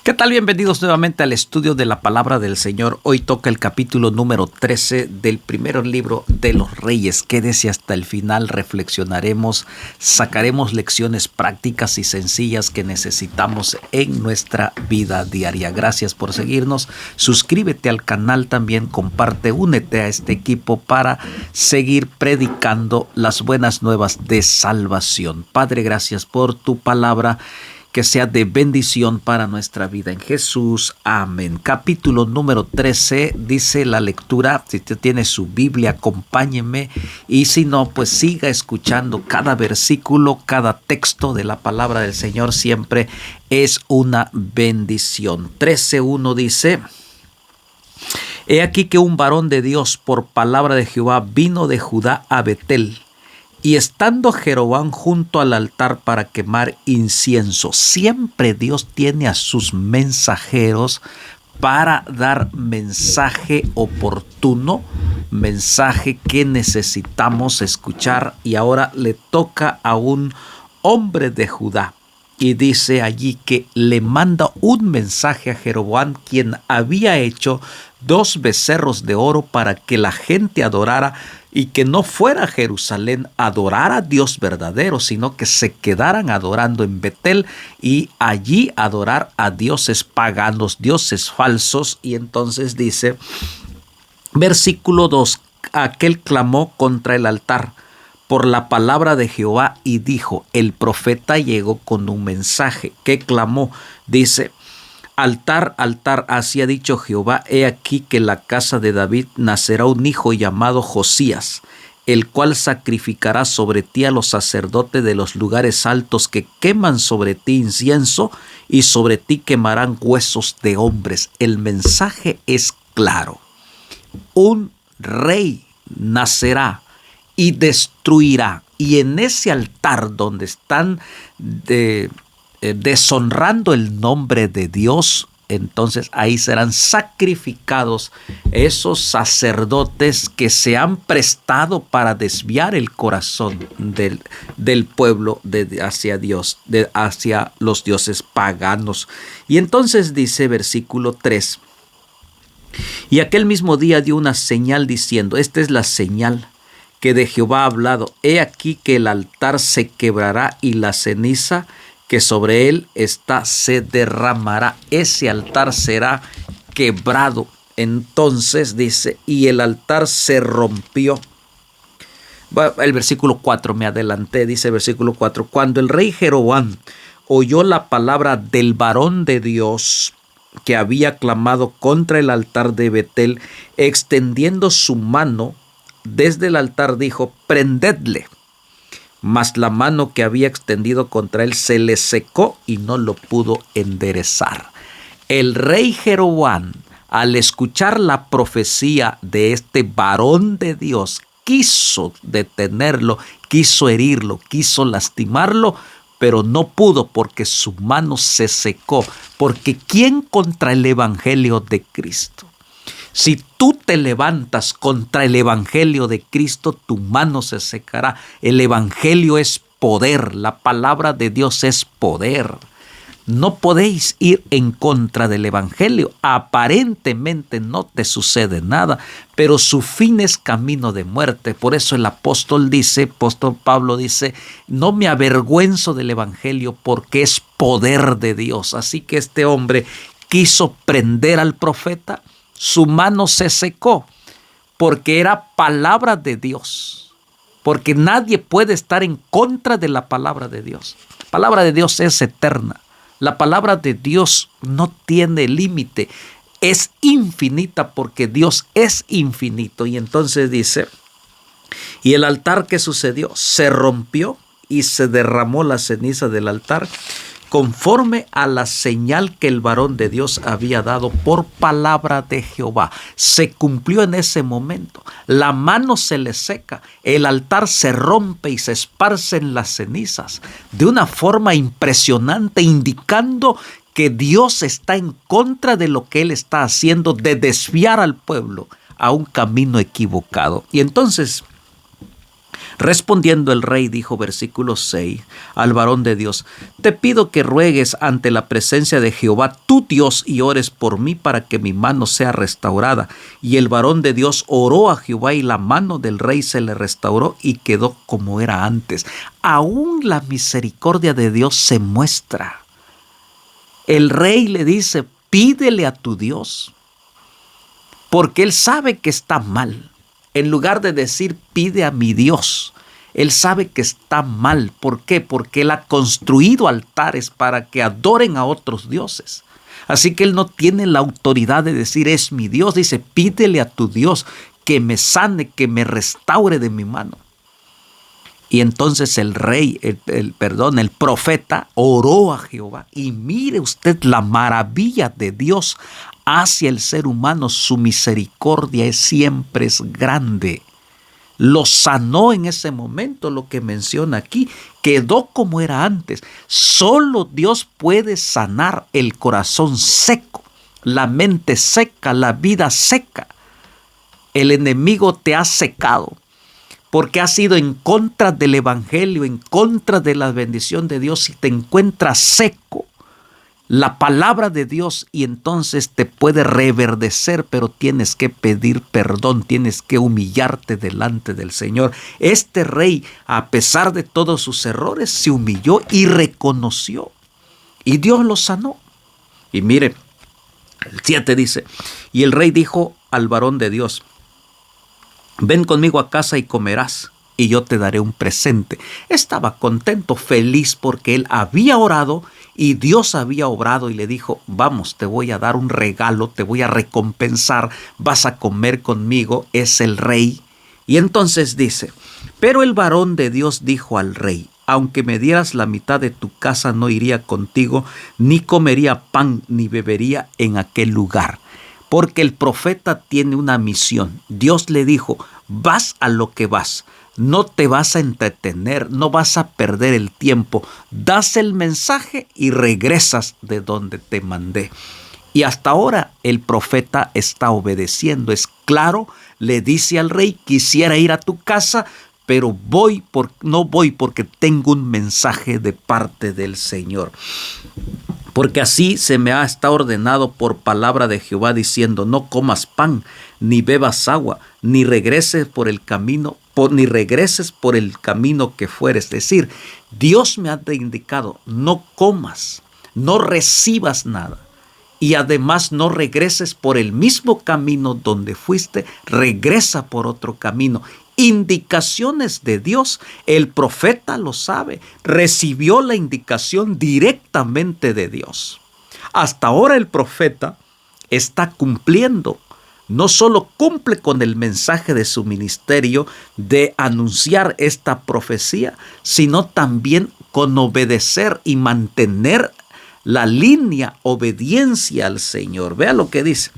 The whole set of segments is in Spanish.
¿Qué tal? Bienvenidos nuevamente al estudio de la Palabra del Señor. Hoy toca el capítulo número 13 del primer libro de los Reyes. Quédese hasta el final, reflexionaremos, sacaremos lecciones prácticas y sencillas que necesitamos en nuestra vida diaria. Gracias por seguirnos. Suscríbete al canal también, comparte, únete a este equipo para seguir predicando las buenas nuevas de salvación. Padre, gracias por tu palabra. Que sea de bendición para nuestra vida en Jesús. Amén. Capítulo número 13 dice la lectura. Si usted tiene su Biblia, acompáñeme. Y si no, pues siga escuchando cada versículo, cada texto de la palabra del Señor. Siempre es una bendición. 13:1 dice: He aquí que un varón de Dios por palabra de Jehová vino de Judá a Betel. Y estando Jeroboam junto al altar para quemar incienso. Siempre Dios tiene a sus mensajeros para dar mensaje oportuno, mensaje que necesitamos escuchar. Y ahora le toca a un hombre de Judá. Y dice allí que le manda un mensaje a Jeroboam, quien había hecho 2 becerros de oro para que la gente adorara y que no fuera a Jerusalén a adorar a Dios verdadero, sino que se quedaran adorando en Betel y allí adorar a dioses paganos, dioses falsos. Y entonces dice, versículo 2, aquel clamó contra el altar por la palabra de Jehová y dijo, el profeta llegó con un mensaje. ¿Qué clamó? Dice, altar, altar, así ha dicho Jehová, he aquí que en la casa de David nacerá un hijo llamado Josías, el cual sacrificará sobre ti a los sacerdotes de los lugares altos que queman sobre ti incienso y sobre ti quemarán huesos de hombres. El mensaje es claro. Un rey nacerá y destruirá. Y en ese altar donde están deshonrando el nombre de Dios, entonces ahí serán sacrificados esos sacerdotes que se han prestado para desviar el corazón del pueblo hacia Dios, hacia los dioses paganos. Y entonces dice versículo 3, y aquel mismo día dio una señal diciendo, esta es la señal que de Jehová ha hablado, he aquí que el altar se quebrará y la ceniza que sobre él está se derramará. Ese altar será quebrado. Entonces dice, y el altar se rompió. El versículo 4, me adelanté, dice versículo 4, cuando el rey Jeroboam oyó la palabra del varón de Dios que había clamado contra el altar de Betel, extendiendo su mano desde el altar dijo, prendedle. Mas la mano que había extendido contra él se le secó y no lo pudo enderezar. El rey Jeroboam, al escuchar la profecía de este varón de Dios, quiso detenerlo, quiso herirlo, quiso lastimarlo, pero no pudo porque su mano se secó. Porque ¿quién contra el evangelio de Cristo? Si tú te levantas contra el evangelio de Cristo, tu mano se secará. El evangelio es poder, la palabra de Dios es poder. No podéis ir en contra del evangelio. Aparentemente no te sucede nada, pero su fin es camino de muerte. Por eso el apóstol Pablo dice, no me avergüenzo del evangelio porque es poder de Dios. Así que este hombre quiso prender al profeta. Su mano se secó porque era palabra de Dios. Porque nadie puede estar en contra de la palabra de Dios. La palabra de Dios es eterna. La palabra de Dios no tiene límite. Es infinita porque Dios es infinito. Y entonces dice, y el altar, ¿qué sucedió? Se rompió y se derramó la ceniza del altar, conforme a la señal que el varón de Dios había dado por palabra de Jehová. Se cumplió en ese momento. La mano se le seca, el altar se rompe y se esparcen las cenizas de una forma impresionante, indicando que Dios está en contra de lo que Él está haciendo, de desviar al pueblo a un camino equivocado. Y entonces Respondiendo el rey dijo, versículo 6, al varón de Dios: te pido que ruegues ante la presencia de Jehová tu Dios y ores por mí para que mi mano sea restaurada. Y el varón de Dios oró a Jehová y la mano del rey se le restauró y quedó como era antes. Aún la misericordia de Dios se muestra. El rey le dice: pídele a tu Dios, porque él sabe que está mal. En lugar de decir pide a mi Dios, él sabe que está mal. ¿Por qué? Porque él ha construido altares para que adoren a otros dioses. Así que él no tiene la autoridad de decir es mi Dios. Dice: pídele a tu Dios que me sane, que me restaure de mi mano. Y entonces el rey, el profeta oró a Jehová. Y mire usted la maravilla de Dios hacia el ser humano. Su misericordia siempre es grande. Lo sanó en ese momento, lo que menciona aquí. Quedó como era antes. Solo Dios puede sanar el corazón seco, la mente seca, la vida seca. El enemigo te ha secado porque has ido en contra del evangelio, en contra de la bendición de Dios, y te encuentras seco. La palabra de Dios, y entonces te puede reverdecer, pero tienes que pedir perdón, tienes que humillarte delante del Señor. Este rey, a pesar de todos sus errores, se humilló y reconoció, y Dios lo sanó. Y mire, el 7 dice: y el rey dijo al varón de Dios: ven conmigo a casa y comerás, y yo te daré un presente. Estaba contento, feliz, porque él había orado y Dios había obrado y le dijo: vamos, te voy a dar un regalo, te voy a recompensar, vas a comer conmigo. Es el rey. Y entonces dice: pero el varón de Dios dijo al rey: aunque me dieras la mitad de tu casa, no iría contigo, ni comería pan, ni bebería en aquel lugar. Porque el profeta tiene una misión. Dios le dijo: vas a lo que vas. No te vas a entretener, no vas a perder el tiempo. Das el mensaje y regresas de donde te mandé. Y hasta ahora el profeta está obedeciendo. Es claro, le dice al rey: quisiera ir a tu casa, pero no voy porque tengo un mensaje de parte del Señor. Porque así se me ha estado ordenado por palabra de Jehová, diciendo: no comas pan, ni bebas agua, ni regreses por el camino que fueres. Es decir, Dios me ha indicado: no comas, no recibas nada. Y además no regreses por el mismo camino donde fuiste, regresa por otro camino. Indicaciones de Dios, el profeta lo sabe, recibió la indicación directamente de Dios. Hasta ahora el profeta está cumpliendo, no solo cumple con el mensaje de su ministerio de anunciar esta profecía, sino también con obedecer y mantener la línea obediencia al Señor. Vea lo que dice.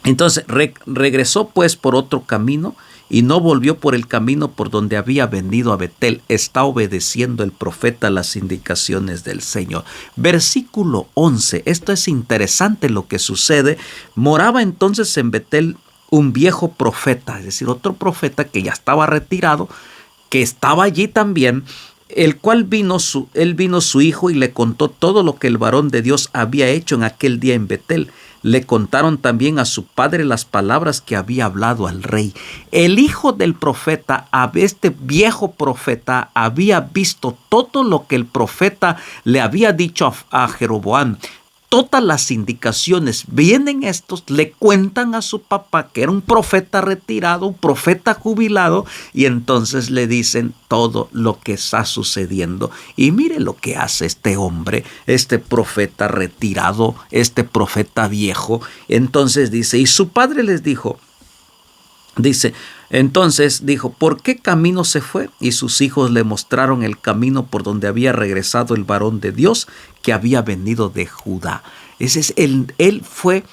Entonces regresó pues por otro camino y no volvió por el camino por donde había venido a Betel. Está obedeciendo el profeta las indicaciones del Señor. Versículo 11. Esto es interesante lo que sucede. Moraba entonces en Betel un viejo profeta, es decir, otro profeta que ya estaba retirado, que estaba allí también, el cual vino su hijo y le contó todo lo que el varón de Dios había hecho en aquel día en Betel. Le contaron también a su padre las palabras que había hablado al rey. El hijo del profeta, este viejo profeta, había visto todo lo que el profeta le había dicho a Jeroboam. Todas las indicaciones. Vienen estos, le cuentan a su papá que era un profeta retirado, un profeta jubilado, y entonces le dicen todo lo que está sucediendo. Y mire lo que hace este hombre, este profeta retirado, este profeta viejo. Entonces dice, y su padre les dijo, entonces dijo, ¿por qué camino se fue? Y sus hijos le mostraron el camino por donde había regresado el varón de Dios que había venido de Judá. Él fue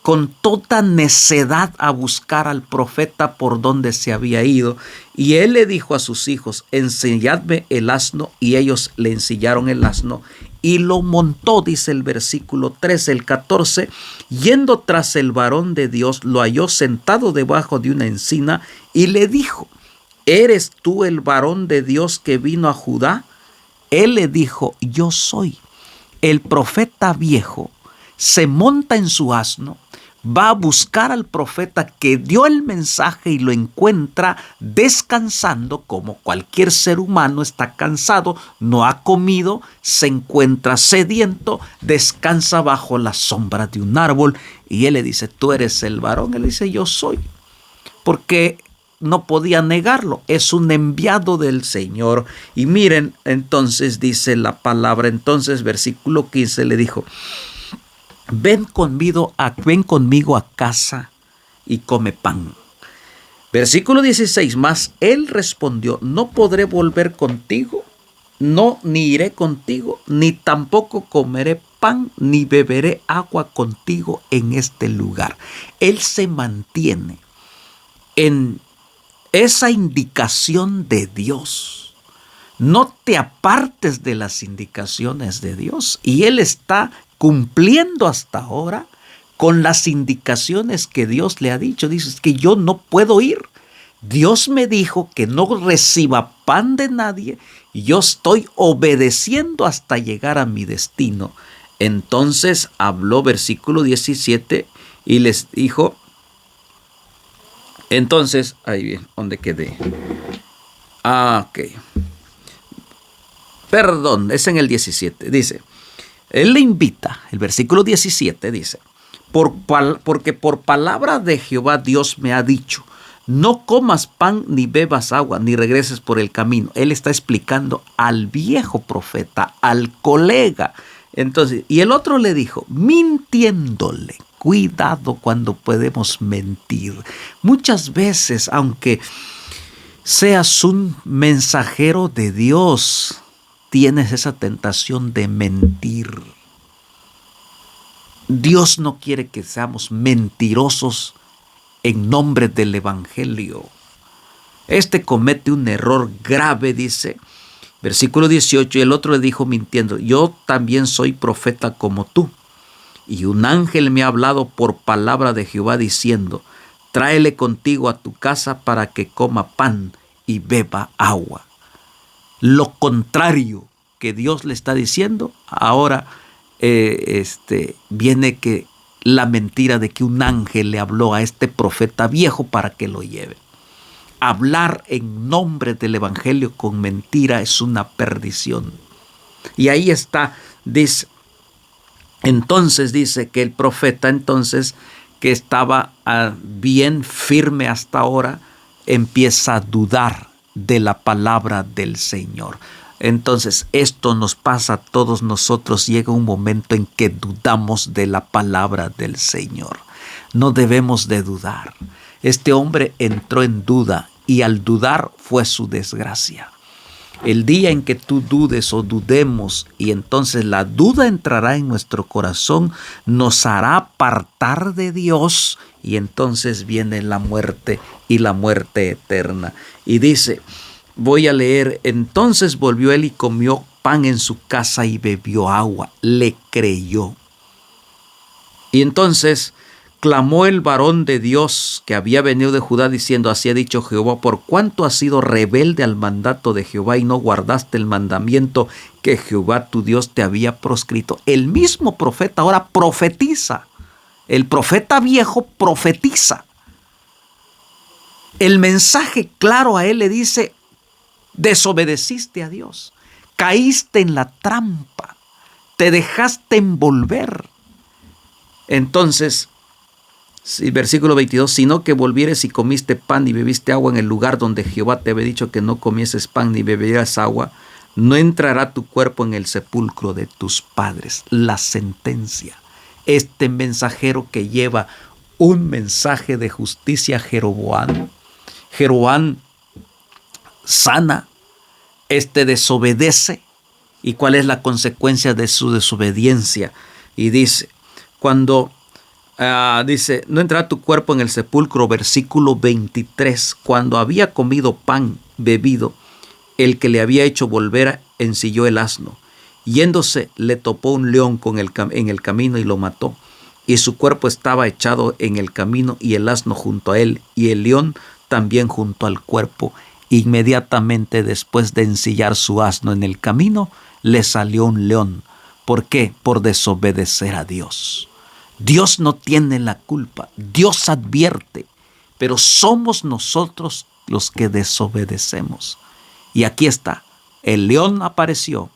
con toda necedad a buscar al profeta por donde se había ido. Y él le dijo a sus hijos, ensilladme el asno, y ellos le ensillaron el asno y lo montó, dice el versículo 13, el 14, yendo tras el varón de Dios, lo halló sentado debajo de una encina y le dijo, ¿eres tú el varón de Dios que vino a Judá? Él le dijo, yo soy. El profeta viejo se monta en su asno, va a buscar al profeta que dio el mensaje y lo encuentra descansando, como cualquier ser humano está cansado, no ha comido, se encuentra sediento, descansa bajo la sombra de un árbol y él le dice, ¿tú eres el varón? Él dice, yo soy, porque no podía negarlo, es un enviado del Señor. Y miren, entonces dice la palabra, entonces versículo 15 le dijo, ven conmigo a casa y come pan. Versículo 16, mas él respondió, no podré volver contigo, no, ni iré contigo, ni tampoco comeré pan, ni beberé agua contigo en este lugar. Él se mantiene en esa indicación de Dios. No te apartes de las indicaciones de Dios. Y él está cumpliendo hasta ahora con las indicaciones que Dios le ha dicho. Dice que yo no puedo ir. Dios me dijo que no reciba pan de nadie y yo estoy obedeciendo hasta llegar a mi destino. Entonces habló versículo 17 y les dijo, entonces, ahí bien, ¿dónde quedé? Ok. Perdón, es en el 17. Dice, él le invita, el versículo 17 dice, porque por palabra de Jehová Dios me ha dicho, no comas pan ni bebas agua, ni regreses por el camino. Él está explicando al viejo profeta, al colega. Entonces, y el otro le dijo, mintiéndole. Cuidado cuando podemos mentir. Muchas veces, aunque seas un mensajero de Dios, tienes esa tentación de mentir. Dios no quiere que seamos mentirosos en nombre del Evangelio. Este comete un error grave, dice, versículo 18, y el otro le dijo mintiendo, yo también soy profeta como tú. Y un ángel me ha hablado por palabra de Jehová diciendo, tráele contigo a tu casa para que coma pan y beba agua. Lo contrario que Dios le está diciendo, ahora viene que la mentira de que un ángel le habló a este profeta viejo para que lo lleve. Hablar en nombre del Evangelio con mentira es una perdición. Y ahí está, dice, entonces dice que el profeta entonces que estaba bien firme hasta ahora empieza a dudar de la palabra del Señor. Entonces esto nos pasa a todos nosotros. Llega un momento en que dudamos de la palabra del Señor. No debemos de dudar. Este hombre entró en duda y al dudar fue su desgracia. El día en que tú dudes o dudemos y entonces la duda entrará en nuestro corazón, nos hará apartar de Dios y entonces viene la muerte y la muerte eterna. Y dice, voy a leer, entonces volvió él y comió pan en su casa y bebió agua, le creyó. Y entonces clamó el varón de Dios que había venido de Judá diciendo, así ha dicho Jehová, por cuanto has sido rebelde al mandato de Jehová y no guardaste el mandamiento que Jehová tu Dios te había proscrito. El mismo profeta ahora profetiza. El profeta viejo profetiza. El mensaje claro a él le dice, desobedeciste a Dios, caíste en la trampa, te dejaste envolver. Entonces, versículo 22, sino que volvieres y comiste pan y bebiste agua en el lugar donde Jehová te había dicho que no comieses pan ni bebieras agua, no entrará tu cuerpo en el sepulcro de tus padres. La sentencia. Este mensajero que lleva un mensaje de justicia a Jeroboam sana, desobedece. ¿Y cuál es la consecuencia de su desobediencia? Y dice, dice, no entrará tu cuerpo en el sepulcro, versículo 23, cuando había comido pan, bebido, el que le había hecho volver ensilló el asno. Yéndose, le topó un león en el camino y lo mató. Y su cuerpo estaba echado en el camino y el asno junto a él, y el león también junto al cuerpo. Inmediatamente después de ensillar su asno en el camino, le salió un león. ¿Por qué? Por desobedecer a Dios. Dios no tiene la culpa, Dios advierte, pero somos nosotros los que desobedecemos. Y aquí está, el león apareció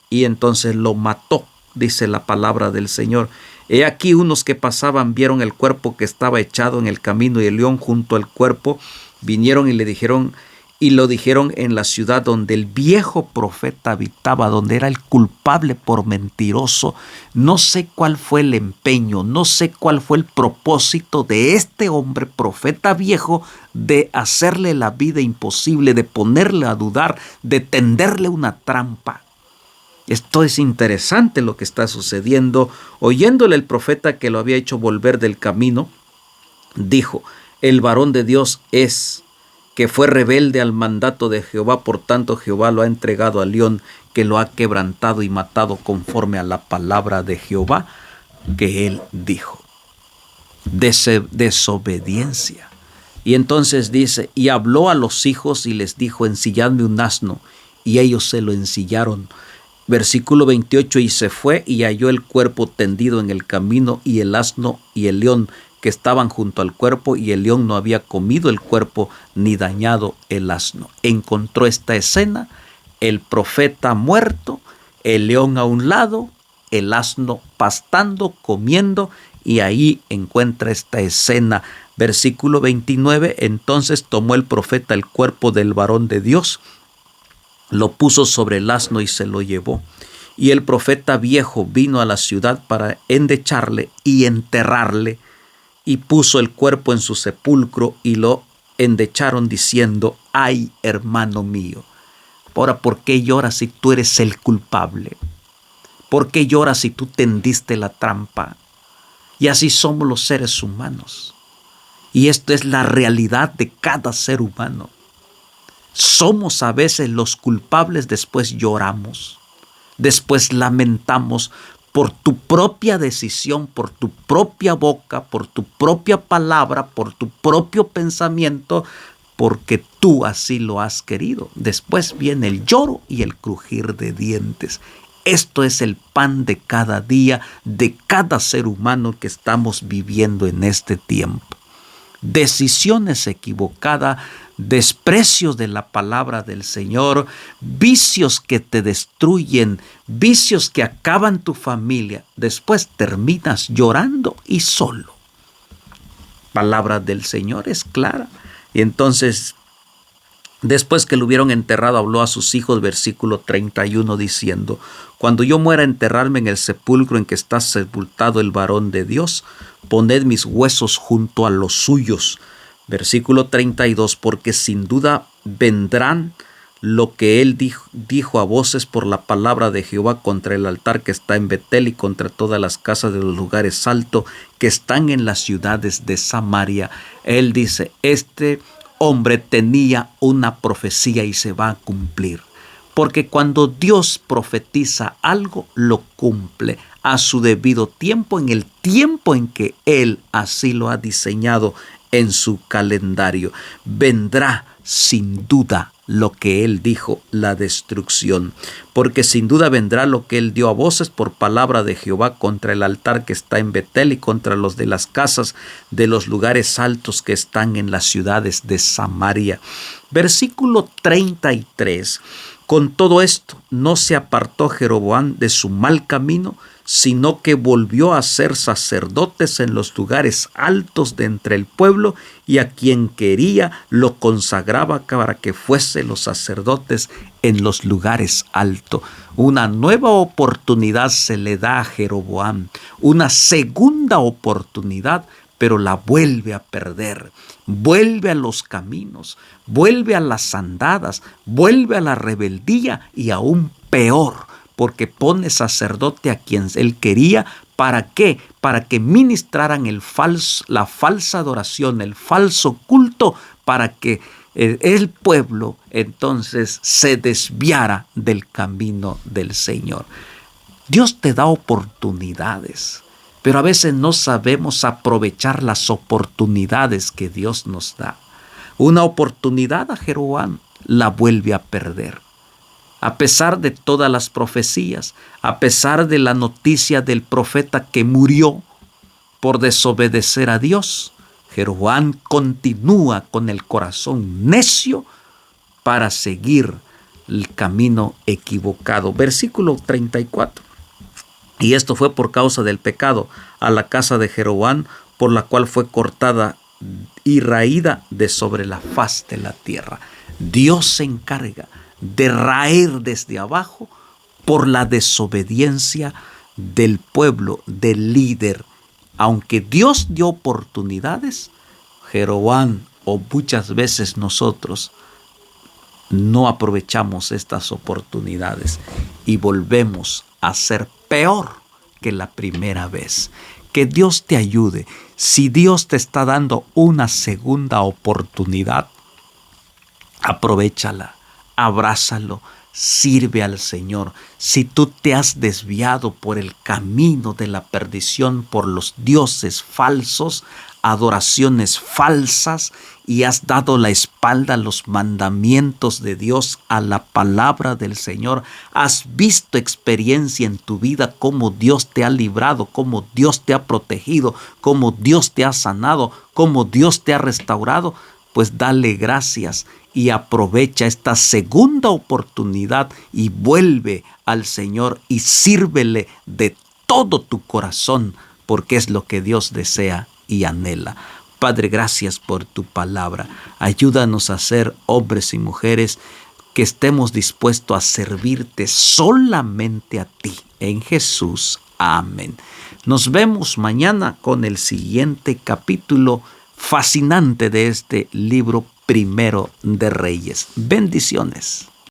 y entonces lo mató, dice la palabra del Señor. He aquí unos que pasaban vieron el cuerpo que estaba echado en el camino y el león junto al cuerpo. Vinieron y lo dijeron en la ciudad donde el viejo profeta habitaba, donde era el culpable por mentiroso. No sé cuál fue el empeño, no sé cuál fue el propósito de este hombre profeta viejo de hacerle la vida imposible, de ponerle a dudar, de tenderle una trampa. Esto es interesante lo que está sucediendo. Oyéndole el profeta que lo había hecho volver del camino, dijo: el varón de Dios es, que fue rebelde al mandato de Jehová, por tanto Jehová lo ha entregado al león, que lo ha quebrantado y matado conforme a la palabra de Jehová que él dijo. Desobediencia. Y entonces dice: y habló a los hijos y les dijo: ensilladme un asno, y ellos se lo ensillaron. Versículo 28, y se fue y halló el cuerpo tendido en el camino, y el asno y el león que estaban junto al cuerpo, y el león no había comido el cuerpo ni dañado el asno. Encontró esta escena: el profeta muerto, el león a un lado, el asno pastando, comiendo, y ahí encuentra esta escena. Versículo 29, entonces tomó el profeta el cuerpo del varón de Dios, lo puso sobre el asno y se lo llevó. Y el profeta viejo vino a la ciudad para endecharle y enterrarle, y puso el cuerpo en su sepulcro y lo endecharon diciendo: ay, hermano mío. Ahora, ¿por qué lloras si tú eres el culpable? ¿Por qué lloras si tú tendiste la trampa? Y así somos los seres humanos. Y esto es la realidad de cada ser humano. Somos a veces los culpables, después lloramos, después lamentamos por tu propia decisión, por tu propia boca, por tu propia palabra, por tu propio pensamiento, porque tú así lo has querido. Después viene el lloro y el crujir de dientes. Esto es el pan de cada día, de cada ser humano que estamos viviendo en este tiempo. Decisiones equivocadas, desprecio de la palabra del Señor, vicios que te destruyen, vicios que acaban tu familia. Después terminas llorando y solo. Palabra del Señor es clara. Y entonces, después que lo hubieron enterrado, habló a sus hijos, versículo 31, diciendo: cuando yo muera, enterrarme en el sepulcro en que está sepultado el varón de Dios, poned mis huesos junto a los suyos. Versículo 32, porque sin duda vendrán lo que él dijo a voces por la palabra de Jehová contra el altar que está en Betel y contra todas las casas de los lugares altos que están en las ciudades de Samaria. Él dice: este hombre tenía una profecía y se va a cumplir. Porque cuando Dios profetiza algo, lo cumple a su debido tiempo, en el tiempo en que Él así lo ha diseñado en su calendario. Vendrá sin duda lo que Él dijo, la destrucción. Porque sin duda vendrá lo que Él dio a voces por palabra de Jehová contra el altar que está en Betel y contra los de las casas de los lugares altos que están en las ciudades de Samaria. Versículo 33. Con todo esto, no se apartó Jeroboam de su mal camino, sino que volvió a ser sacerdotes en los lugares altos de entre el pueblo, y a quien quería lo consagraba para que fuese los sacerdotes en los lugares altos. Una nueva oportunidad se le da a Jeroboam, una segunda oportunidad, pero la vuelve a perder. Vuelve a los caminos, vuelve a las andadas, vuelve a la rebeldía y aún peor, porque pone sacerdote a quien él quería. ¿Para qué? Para que ministraran la falsa adoración, el falso culto, para que el pueblo entonces se desviara del camino del Señor. Dios te da oportunidades, pero a veces no sabemos aprovechar las oportunidades que Dios nos da. Una oportunidad a Jeroboam la vuelve a perder. A pesar de todas las profecías, a pesar de la noticia del profeta que murió por desobedecer a Dios, Jeroboam continúa con el corazón necio para seguir el camino equivocado. Versículo 34. Y esto fue por causa del pecado a la casa de Jeroboam, por la cual fue cortada y raída de sobre la faz de la tierra. Dios se encarga de raer desde abajo por la desobediencia del pueblo, del líder. Aunque Dios dio oportunidades, Jeroboam o muchas veces nosotros no aprovechamos estas oportunidades y volvemos a ser peor que la primera vez. Que Dios te ayude. Si Dios te está dando una segunda oportunidad, aprovéchala, abrázalo, sirve al Señor. Si tú te has desviado por el camino de la perdición, por los dioses falsos, adoraciones falsas, y has dado la espalda a los mandamientos de Dios, a la palabra del Señor, has visto experiencia en tu vida, cómo Dios te ha librado, cómo Dios te ha protegido, cómo Dios te ha sanado, cómo Dios te ha restaurado, pues dale gracias y aprovecha esta segunda oportunidad y vuelve al Señor y sírvele de todo tu corazón, porque es lo que Dios desea y anhela. Padre, gracias por tu palabra. Ayúdanos a ser hombres y mujeres que estemos dispuestos a servirte solamente a ti. En Jesús. Amén. Nos vemos mañana con el siguiente capítulo fascinante de este libro primero de Reyes. Bendiciones.